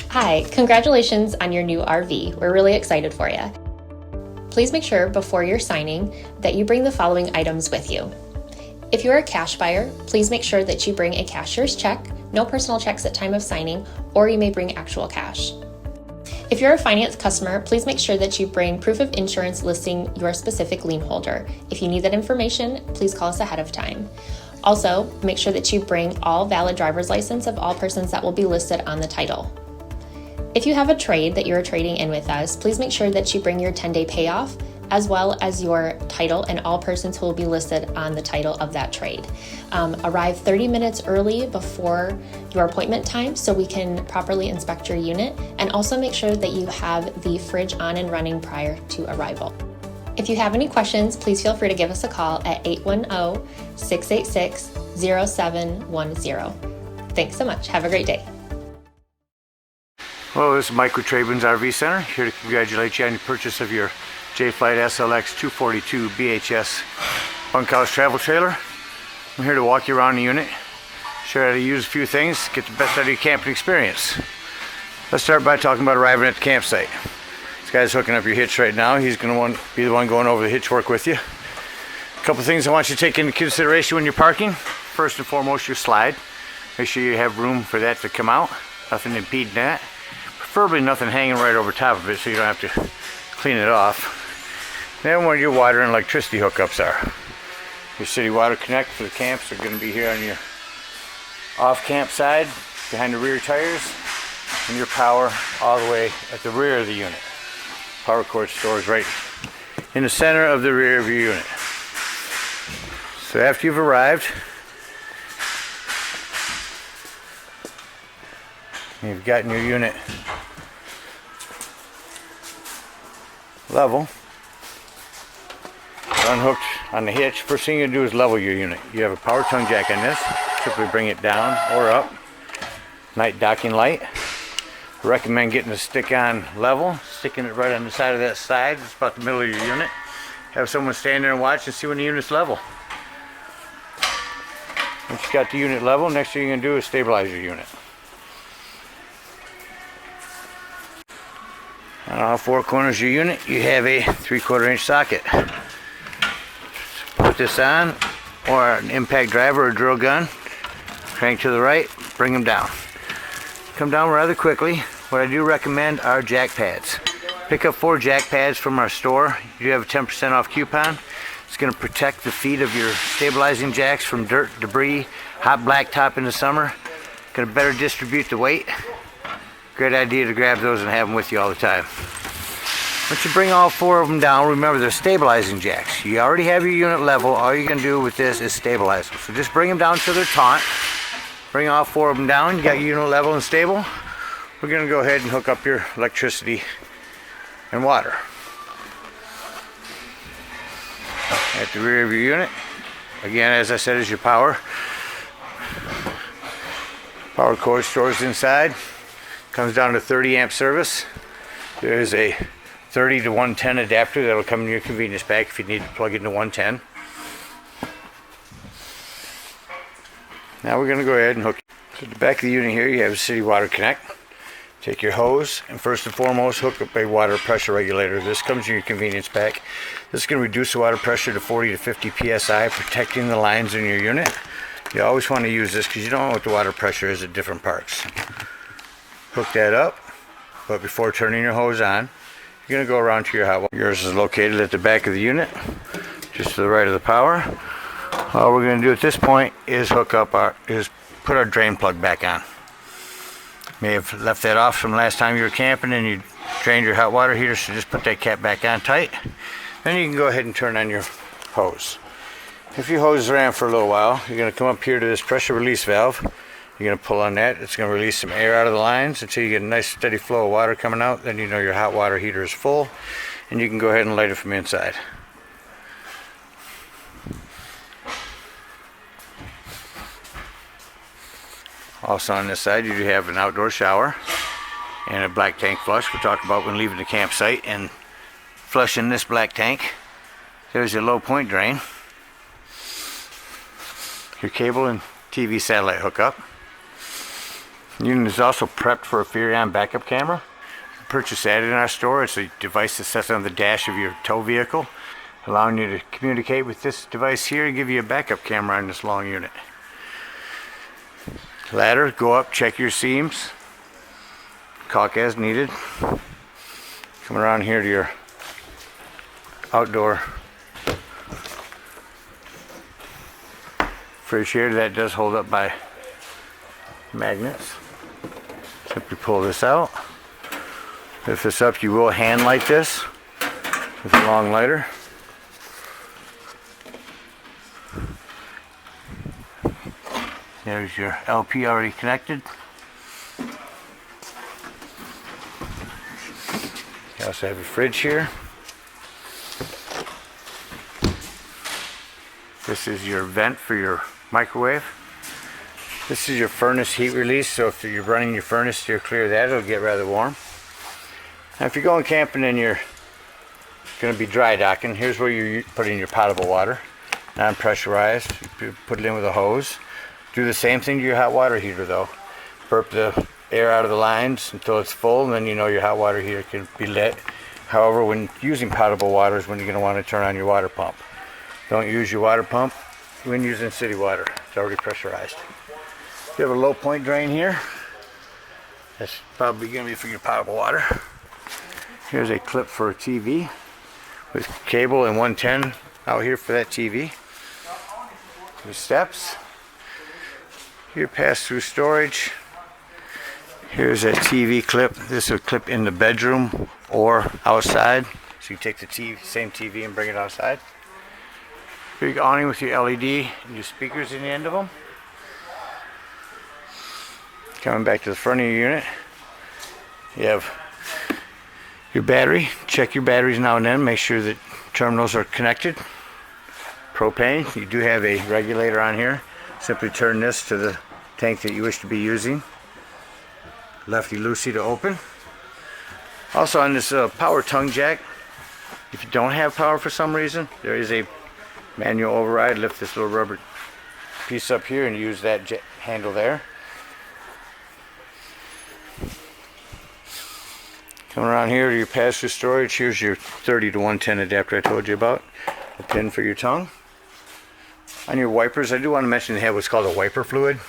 Hi, congratulations on your new RV. We're really excited for you. Please make sure before you're signing that you bring the following items with you. If you're a cash buyer, please make sure that you bring a cashier's check, no personal checks at time of signing, or you may bring actual cash. If you're a finance customer, please make sure that you bring proof of insurance listing your specific lien holder. If you need that information, please call us ahead of time. Also, make sure that you bring all valid driver's license of all persons that will be listed on the title. If you have a trade that you're trading in with us, please make sure that you bring your 10-day payoff as well as your title and all persons who will be listed on the title of that trade. Arrive 30 minutes early before your appointment time so we can properly inspect your unit, and also make sure that you have the fridge on and running prior to arrival. If you have any questions, please feel free to give us a call at 810-686-0710. Thanks so much. Have a great day. Hello, this is Mike with TradeWinds RV Center, here to congratulate you on your purchase of your Jayflight SLX 242 BHS bunkhouse travel trailer. I'm here to walk you around the unit, show you how to use a few things, get the best out of your camping experience. Let's start by talking about arriving at the campsite. This guy's hooking up your hitch right now. He's going to be the one going over the hitch work with you. A couple things I want you to take into consideration when you're parking. First and foremost, your slide. Make sure you have room for that to come out. Nothing impeding that. Preferably nothing hanging right over top of it so you don't have to clean it off. Then where your water and electricity hookups are. Your city water connect for the camps are going to be here on your off-camp side, behind the rear tires, and your power all the way at the rear of the unit. Power cord stores right in the center of the rear of your unit. So after you've arrived, you've gotten your unit level, unhooked on the hitch. First thing you do is level your unit. You have a power tongue jack on this. Simply bring it down or up. Night docking light. I recommend getting the stick on level, sticking it right on the side of that side. It's about the middle of your unit. Have someone stand there and watch and see when the unit's level. Once you got the unit level, next thing you're going to do is stabilize your unit. On all four corners of your unit, you have a 3/4 inch socket. Put this on, or an impact driver or drill gun. Crank to the right, bring them down. Come down rather quickly. What I do recommend are jack pads. Pick up 4 jack pads from our store. You have a 10% off coupon. It's going to protect the feet of your stabilizing jacks from dirt, debris, hot blacktop in the summer. Going to better distribute the weight. Great idea to grab those and have them with you all the time. Once you bring all 4 of them down, remember they're stabilizing jacks. You already have your unit level. All you're going to do with this is stabilize them. So just bring them down till they're taut. Bring all 4 of them down. You got your unit level and stable. We're going to go ahead and hook up your electricity and water. At the rear of your unit, again, as I said, is your power. Power cord stores inside. Comes down to 30 amp service. There's a 30 to 110 adapter that'll come in your convenience pack if you need to plug into 110. Now we're going to go ahead and hook. So at the back of the unit here, you have a city water connect. Take your hose and first and foremost hook up a water pressure regulator. This comes in your convenience pack. This is going to reduce the water pressure to 40 to 50 psi, protecting the lines in your unit. You always want to use this because you don't know what the water pressure is at different parks. Hook that up, but before turning your hose on, you're going to go around to your hot water. Yours is located at the back of the unit, just to the right of the power. All we're going to do at this point is put our drain plug back on. May have left that off from last time you were camping and you drained your hot water heater, so just put that cap back on tight. Then you can go ahead and turn on your hose. If your hose ran for a little while, you're going to come up here to this pressure release valve. You're going to pull on that. It's going to release some air out of the lines until you get a nice steady flow of water coming out. Then you know your hot water heater is full and you can go ahead and light it from inside. Also on this side you do have an outdoor shower and a black tank flush. We'll talk about when leaving the campsite and flushing this black tank. There's your low point drain. Your cable and TV satellite hookup. The unit is also prepped for a Furion backup camera. Purchase that in our store. It's a device that sits on the dash of your tow vehicle, allowing you to communicate with this device here and give you a backup camera on this long unit. Ladder, go up, check your seams, caulk as needed. Come around here to your outdoor fridge here. That does hold up by magnets. Simply pull this out. Lift this up. You will hand light this with a long lighter. There's your LP already connected. You also have your fridge here. This is your vent for your microwave. This is your furnace heat release, so if you're running your furnace, steer clear of that, it'll get rather warm. Now if you're going camping and you're going to be dry docking, here's where you put in your potable water, non-pressurized. You put it in with a hose. Do the same thing to your hot water heater though. Burp the air out of the lines until it's full, and then you know your hot water heater can be lit. However, when using potable water is when you're going to want to turn on your water pump. Don't use your water pump when using city water. It's already pressurized. You have a low point drain here. That's probably going to be for your potable water. Here's a clip for a TV with cable and 110 out here for that TV. Your steps. Your pass-through storage. Here's a TV clip. This will clip in the bedroom or outside. So you take the same TV and bring it outside. Big awning with your LED and your speakers in the end of them. Coming back to the front of your unit, you have your battery. Check your batteries now and then. Make sure that terminals are connected. Propane. You do have a regulator on here. Simply turn this to the tank that you wish to be using. Lefty-loosey to open. Also on this power tongue jack, if you don't have power for some reason, there is a manual override. Lift this little rubber piece up here and use that handle there. Coming around here to your pass-through storage, here's your 30 to 110 adapter I told you about. A pin for your tongue. On your wipers, I do want to mention they have what's called a wiper fluid.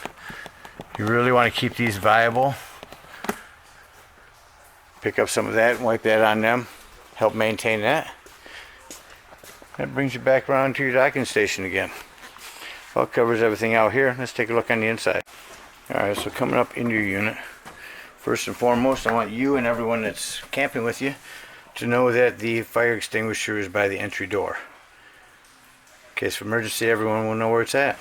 You really want to keep these viable. Pick up some of that and wipe that on them. Help maintain that. That brings you back around to your docking station again. Well, it covers everything out here. Let's take a look on the inside. Alright, so coming up into your unit. First and foremost, I want you and everyone that's camping with you to know that the fire extinguisher is by the entry door. In case of emergency, everyone will know where it's at.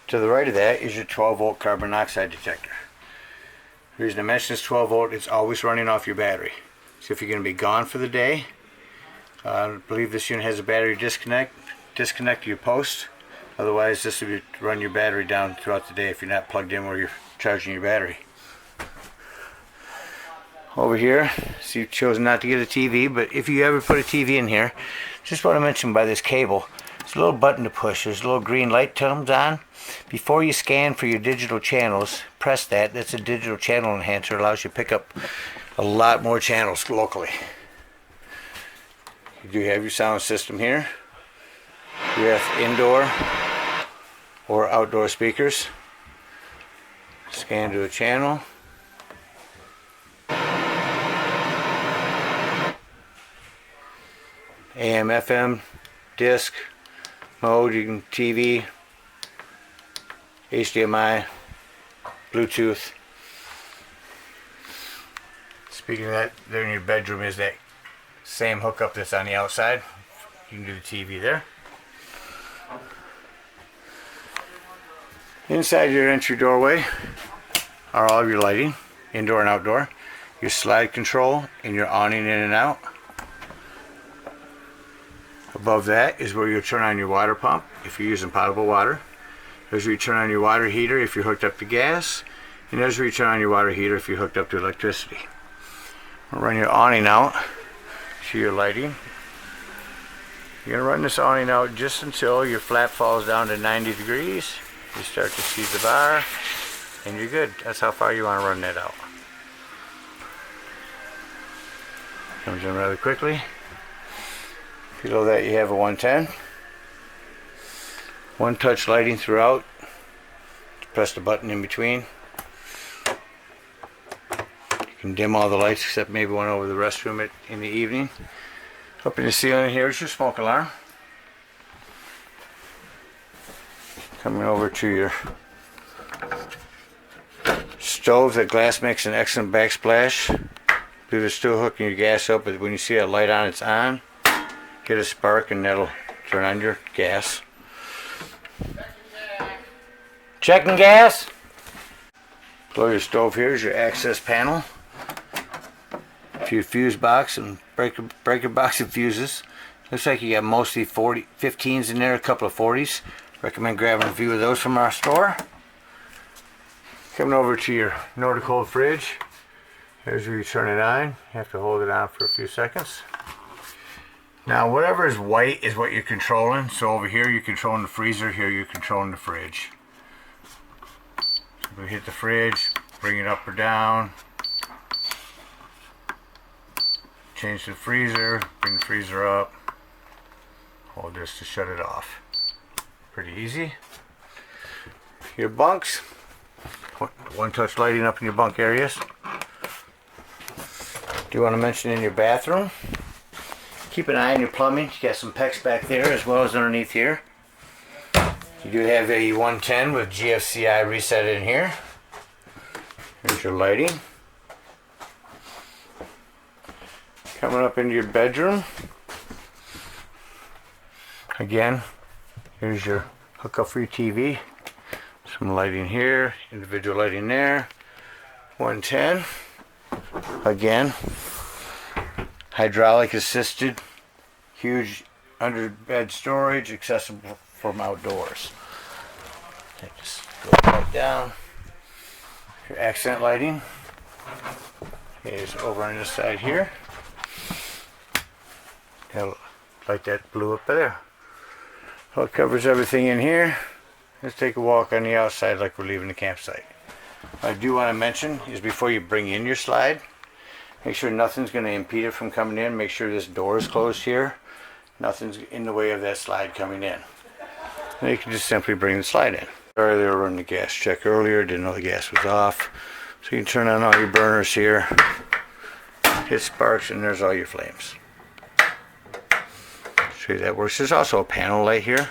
To the right of that is your 12-volt carbon monoxide detector. The reason I mention this 12-volt, it's always running off your battery. So if you're going to be gone for the day, I believe this unit has a battery disconnect. Disconnect your post. Otherwise, this will run your battery down throughout the day if you're not plugged in where you're charging your battery. Over here, so you've chosen not to get a TV, but if you ever put a TV in here, just want to mention by this cable, there's a little button to push. There's a little green light comes on. Before you scan for your digital channels, press that. That's a digital channel enhancer. It allows you to pick up a lot more channels locally. You do have your sound system here. You have indoor or outdoor speakers. Scan to a channel. AM, FM, disc, mode, you can TV, HDMI, Bluetooth. Speaking of that, there in your bedroom is that same hookup that's on the outside. You can do the TV there. Inside your entry doorway are all of your lighting, indoor and outdoor, your slide control, and your awning in and out. Above that is where you turn on your water pump if you're using potable water. There's where you turn on your water heater if you're hooked up to gas. And there's where you turn on your water heater if you're hooked up to electricity. We'll run your awning out to your lighting. You're going to run this awning out just until your flap falls down to 90 degrees. You start to see the bar. and you're good. That's how far you want to run that out. Comes in rather quickly. Below that you have a 110. One touch lighting throughout. Press the button in between. You can dim all the lights except maybe one over the restroom in the evening. Up in the ceiling here is your smoke alarm. Coming over to your stove. That glass makes an excellent backsplash. Do the still hooking your gas up, but when you see that light on, it's on. Get a spark and that'll turn on your gas. Checking gas. Below your stove here is your access panel. A few fuse box and breaker box of fuses. Looks like you got mostly 15s in there, a couple of 40s. Recommend grabbing a few of those from our store. Coming over to your Nordic cold fridge. Here's where you turn it on. You have to hold it on for a few seconds. Now whatever is white is what you're controlling. So over here you're controlling the freezer, here you're controlling the fridge. We hit the fridge, bring it up or down. Change the freezer, bring the freezer up. Hold this to shut it off. Pretty easy. Your bunks. One touch lighting up in your bunk areas. Do you want to mention in your bathroom? Keep an eye on your plumbing. You got some PEX back there as well as underneath here. You do have a 110 with GFCI reset in here. Here's your lighting. Coming up into your bedroom. Again, here's your hookup for your TV. Some lighting here, individual lighting there. 110. Again, hydraulic assisted, huge under bed storage, accessible from outdoors. Just go right down. Your accent lighting is over on this side here. Like that blue up there. Well, it covers everything in here. Let's take a walk on the outside like we're leaving the campsite. What I do want to mention is before you bring in your slide, make sure nothing's going to impede it from coming in. Make sure this door is closed here. Nothing's in the way of that slide coming in. And you can just simply bring the slide in. Sorry, they were running the gas check earlier. Didn't know the gas was off. So you can turn on all your burners here. Hit sparks and there's all your flames. Show you that works. There's also a panel light here.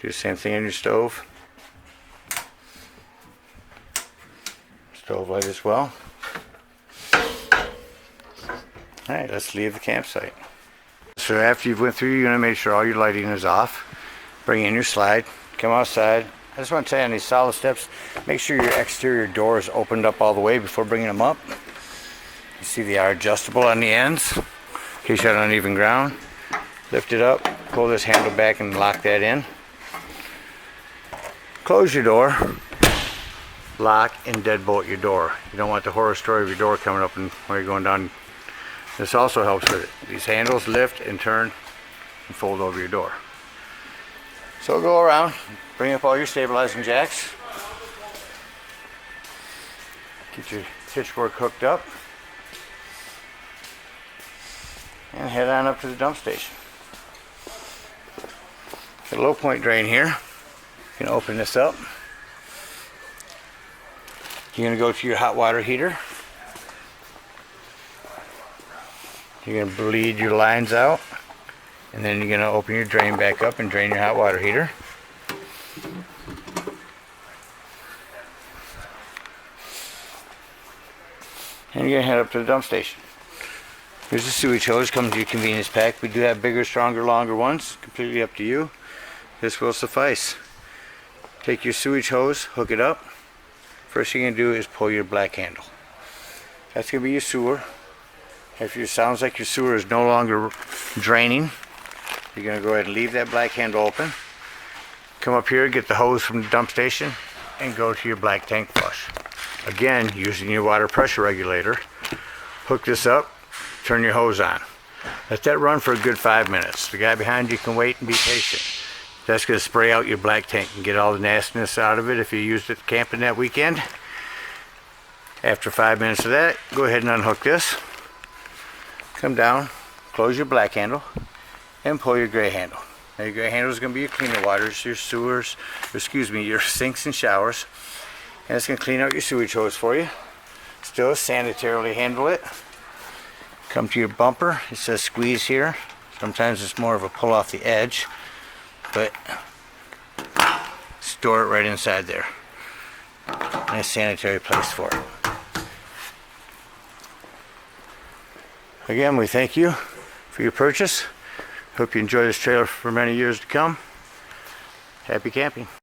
Do the same thing in your stove. Stove light as well. Alright, let's leave the campsite. So after you've went through, you're going to make sure all your lighting is off. Bring in your slide. Come outside. I just want to tell you on these solid steps, make sure your exterior door is opened up all the way before bringing them up. You see they are adjustable on the ends in case you're on uneven ground. Lift it up, pull this handle back and lock that in. Close your door, lock and deadbolt your door. You don't want the horror story of your door coming up and while you're going down. This also helps with it. These handles lift and turn and fold over your door. So go around, bring up all your stabilizing jacks. Get your hitchwork hooked up. And head on up to the dump station. The low point drain here. You can open this up. You're going to go to your hot water heater. You're going to bleed your lines out. And then you're going to open your drain back up and drain your hot water heater. And you're going to head up to the dump station. Here's the sewage hose, comes in your convenience pack. We do have bigger, stronger, longer ones. Completely up to you. This will suffice. Take your sewage hose, hook it up. First thing you're going to do is pull your black handle. That's going to be your sewer. If it sounds like your sewer is no longer draining, you're going to go ahead and leave that black handle open. Come up here, get the hose from the dump station, and go to your black tank flush. Again, using your water pressure regulator. Hook this up, turn your hose on. Let that run for a good 5 minutes. The guy behind you can wait and be patient. That's going to spray out your black tank and get all the nastiness out of it if you used it camping that weekend. After 5 minutes of that, go ahead and unhook this. Come down, close your black handle, and pull your gray handle. Now your gray handle is going to be your cleaner waters, your sewers, your sinks and showers. And it's going to clean out your sewage hose for you. Still sanitarily handle it. Come to your bumper. It says squeeze here. Sometimes it's more of a pull off the edge, but store it right inside there. Nice sanitary place for it. Again, we thank you for your purchase. Hope you enjoy this trailer for many years to come. Happy camping.